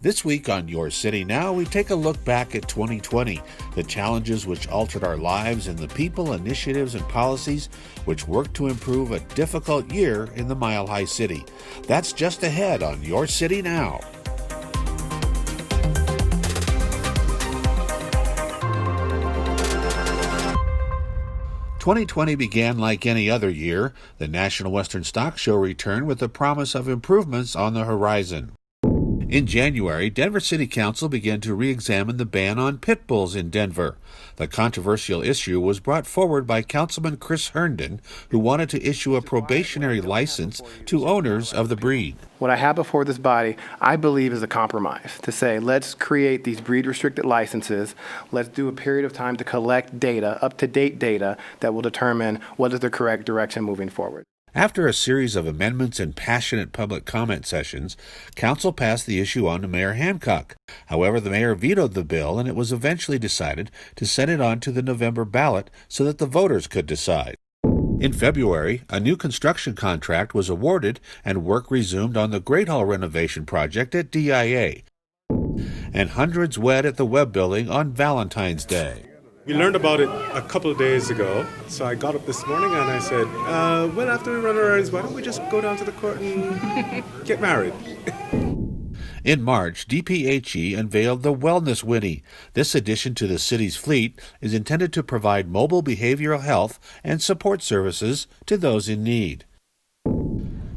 This week on Your City Now, we take a look back at 2020, the challenges which altered our lives and the people, initiatives, and policies which worked to improve a difficult year in the Mile High City. That's just ahead on Your City Now. "2020 began like any other year. The National Western Stock Show returned with the promise of improvements on the horizon. In January, Denver City Council began to re-examine the ban on pit bulls in Denver. The controversial issue was brought forward by Councilman Chris Herndon, who wanted to issue a probationary license to owners of the breed. What I have before this body, I believe, is a compromise to say, let's create these breed-restricted licenses. Let's do a period of time to collect data, up-to-date data, that will determine what is the correct direction moving forward. After a series of amendments and passionate public comment sessions, Council passed the issue on to Mayor Hancock. However, the mayor vetoed the bill, and it was eventually decided to send it on to the November ballot so that the voters could decide. In February, a new construction contract was awarded and work resumed on the Great Hall renovation project at DIA. And hundreds wed at the Webb Building on Valentine's Day. We learned about it a couple of days ago, so I got up this morning and I said, well, after we run our errands, why don't we just go down to the court and get married? In March, DPHE unveiled the Wellness Winnie. This addition to the city's fleet is intended to provide mobile behavioral health and support services to those in need.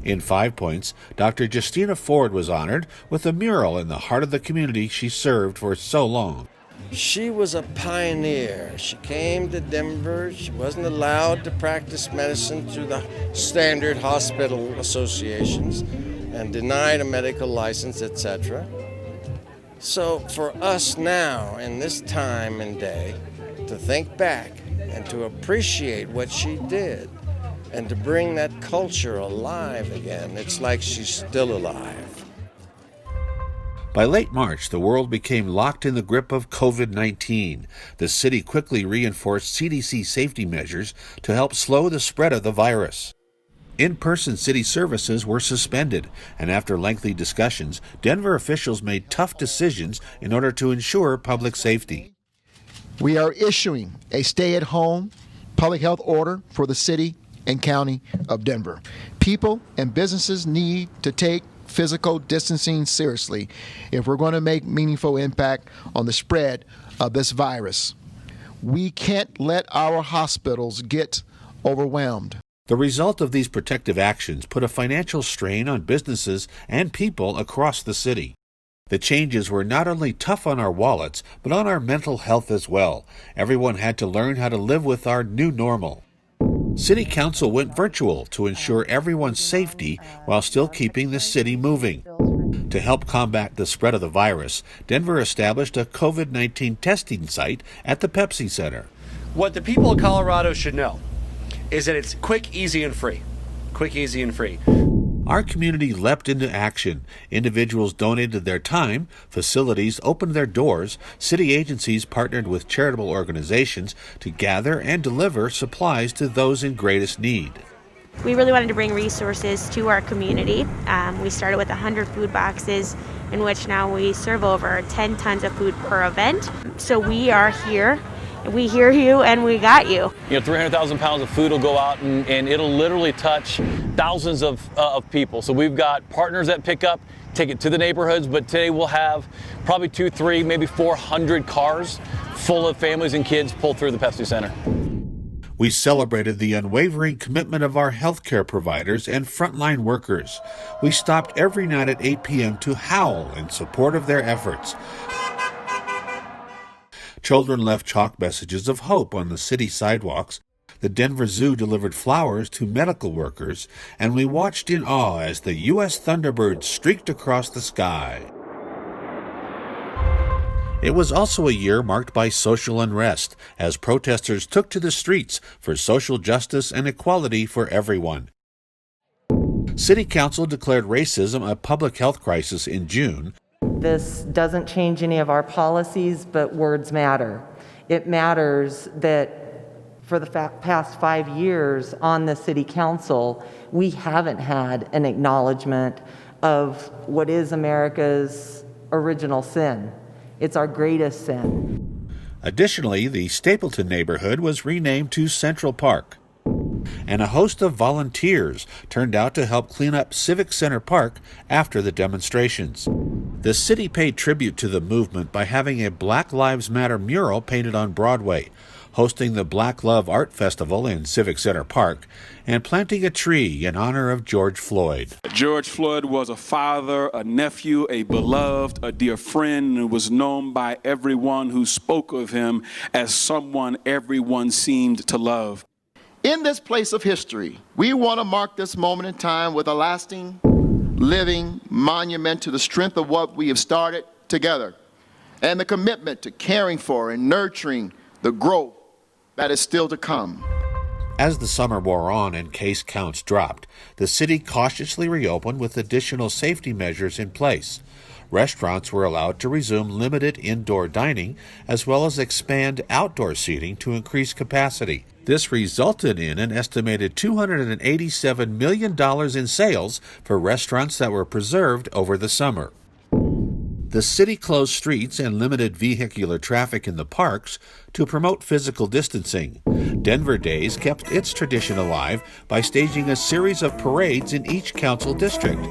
In 5 Points, Dr. Justina Ford was honored with a mural in the heart of the community she served for so long. She was a pioneer. She came to Denver. She wasn't allowed to practice medicine through the standard hospital associations and denied a medical license, etc. So for us now, in this time and day, to think back and to appreciate what she did and to bring that culture alive again, it's like she's still alive. By late March, the world became locked in the grip of COVID-19. The city quickly reinforced CDC safety measures to help slow the spread of the virus. In-person city services were suspended, and after lengthy discussions, Denver officials made tough decisions in order to ensure public safety. We are issuing a stay-at-home public health order for the city and county of Denver. People and businesses need to take physical distancing seriously if we're going to make meaningful impact on the spread of this virus. We can't let our hospitals get overwhelmed. The result of these protective actions put a financial strain on businesses and people across the city. The changes were not only tough on our wallets, but on our mental health as well. Everyone had to learn how to live with our new normal. City Council went virtual to ensure everyone's safety while still keeping the city moving. To help combat the spread of the virus, Denver established a COVID-19 testing site at the Pepsi Center. What the people of Colorado should know is that it's quick, easy, and free. Quick, easy, and free. Our community leapt into action. Individuals donated their time, facilities opened their doors, city agencies partnered with charitable organizations to gather and deliver supplies to those in greatest need. We really wanted to bring resources to our community. We started with 100 food boxes, in which now we serve over 10 tons of food per event. So we are here. We hear you and we got you. 300,000 pounds of food will go out and it'll literally touch thousands of people. So we've got partners that pick up, take it to the neighborhoods, but today we'll have probably 200, 300, maybe 400 cars full of families and kids pull through the Pepsi Center. We celebrated the unwavering commitment of our healthcare providers and frontline workers. We stopped every night at 8 p.m. to howl in support of their efforts. Children left chalk messages of hope on the city sidewalks. The Denver Zoo delivered flowers to medical workers, and we watched in awe as the U.S. Thunderbird streaked across the sky. It was also a year marked by social unrest, as protesters took to the streets for social justice and equality for everyone. City Council declared racism a public health crisis in June. This doesn't change any of our policies, but words matter. It matters that for the past 5 years on the City Council, we haven't had an acknowledgement of what is America's original sin. It's our greatest sin. Additionally, the Stapleton neighborhood was renamed to Central Park, and a host of volunteers turned out to help clean up Civic Center Park after the demonstrations. The city paid tribute to the movement by having a Black Lives Matter mural painted on Broadway, hosting the Black Love Art Festival in Civic Center Park, and planting a tree in honor of George Floyd. George Floyd was a father, a nephew, a beloved, a dear friend, and was known by everyone who spoke of him as someone everyone seemed to love. In this place of history, we want to mark this moment in time with a lasting, living monument to the strength of what we have started together and the commitment to caring for and nurturing the growth that is still to come. As the summer wore on and case counts dropped, the city cautiously reopened with additional safety measures in place. Restaurants were allowed to resume limited indoor dining, as well as expand outdoor seating to increase capacity. This resulted in an estimated $287 million in sales for restaurants that were preserved over the summer. The city closed streets and limited vehicular traffic in the parks to promote physical distancing. Denver Days kept its tradition alive by staging a series of parades in each council district.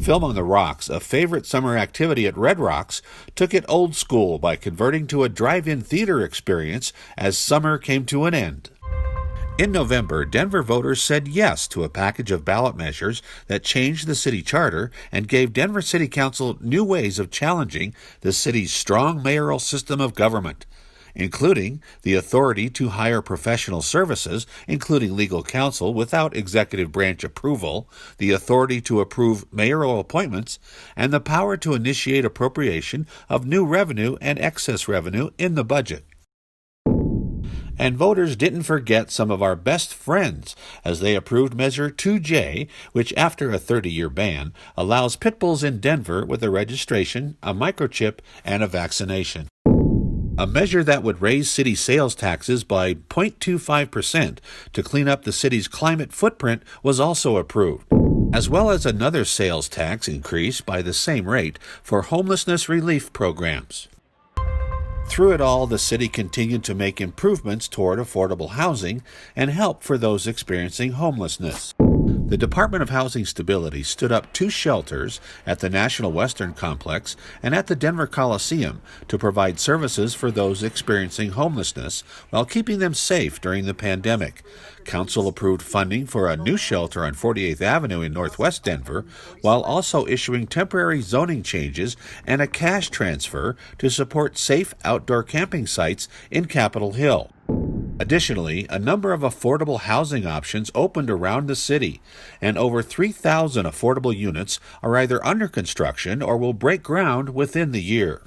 Film on the Rocks, a favorite summer activity at Red Rocks, took it old school by converting to a drive-in theater experience as summer came to an end. In November, Denver voters said yes to a package of ballot measures that changed the city charter and gave Denver City Council new ways of challenging the city's strong mayoral system of government, including the authority to hire professional services, including legal counsel, without executive branch approval, the authority to approve mayoral appointments, and the power to initiate appropriation of new revenue and excess revenue in the budget. And voters didn't forget some of our best friends as they approved Measure 2J, which, after a 30-year ban, allows pit bulls in Denver with a registration, a microchip, and a vaccination. A measure that would raise city sales taxes by 0.25% to clean up the city's climate footprint was also approved, as well as another sales tax increase by the same rate for homelessness relief programs. Through it all, the city continued to make improvements toward affordable housing and help for those experiencing homelessness. The Department of Housing Stability stood up 2 shelters at the National Western Complex and at the Denver Coliseum to provide services for those experiencing homelessness while keeping them safe during the pandemic. Council approved funding for a new shelter on 48th Avenue in Northwest Denver, while also issuing temporary zoning changes and a cash transfer to support safe outdoor camping sites in Capitol Hill. Additionally, a number of affordable housing options opened around the city, and over 3,000 affordable units are either under construction or will break ground within the year.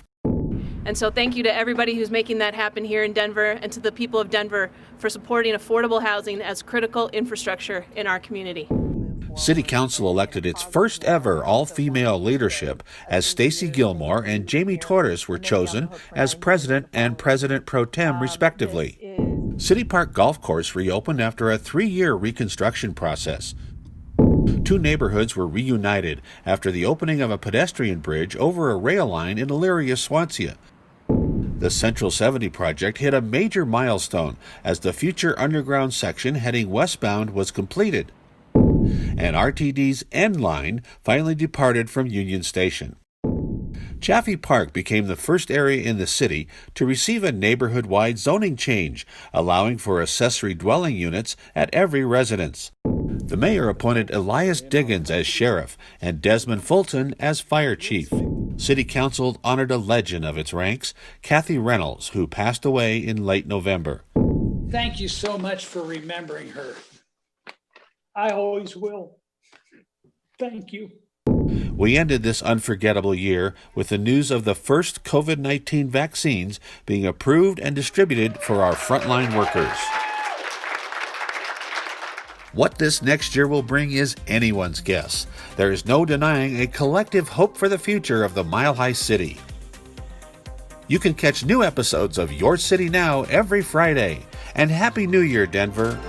And so thank you to everybody who's making that happen here in Denver and to the people of Denver for supporting affordable housing as critical infrastructure in our community. City Council elected its first ever all-female leadership as Stacy Gilmore and Jamie Torres were chosen as President and President Pro Tem, respectively. City Park Golf Course reopened after a 3-year reconstruction process. 2 neighborhoods were reunited after the opening of a pedestrian bridge over a rail line in Elyria, Swansea. The Central 70 project hit a major milestone as the future underground section heading westbound was completed, and RTD's N line finally departed from Union Station. Chaffee Park became the first area in the city to receive a neighborhood-wide zoning change, allowing for accessory dwelling units at every residence. The mayor appointed Elias Diggins as sheriff and Desmond Fulton as fire chief. City Council honored a legend of its ranks, Kathy Reynolds, who passed away in late November. Thank you so much for remembering her. I always will. Thank you. We ended this unforgettable year with the news of the first COVID-19 vaccines being approved and distributed for our frontline workers. What this next year will bring is anyone's guess. There is no denying a collective hope for the future of the Mile High City. You can catch new episodes of Your City Now every Friday. And Happy New Year, Denver!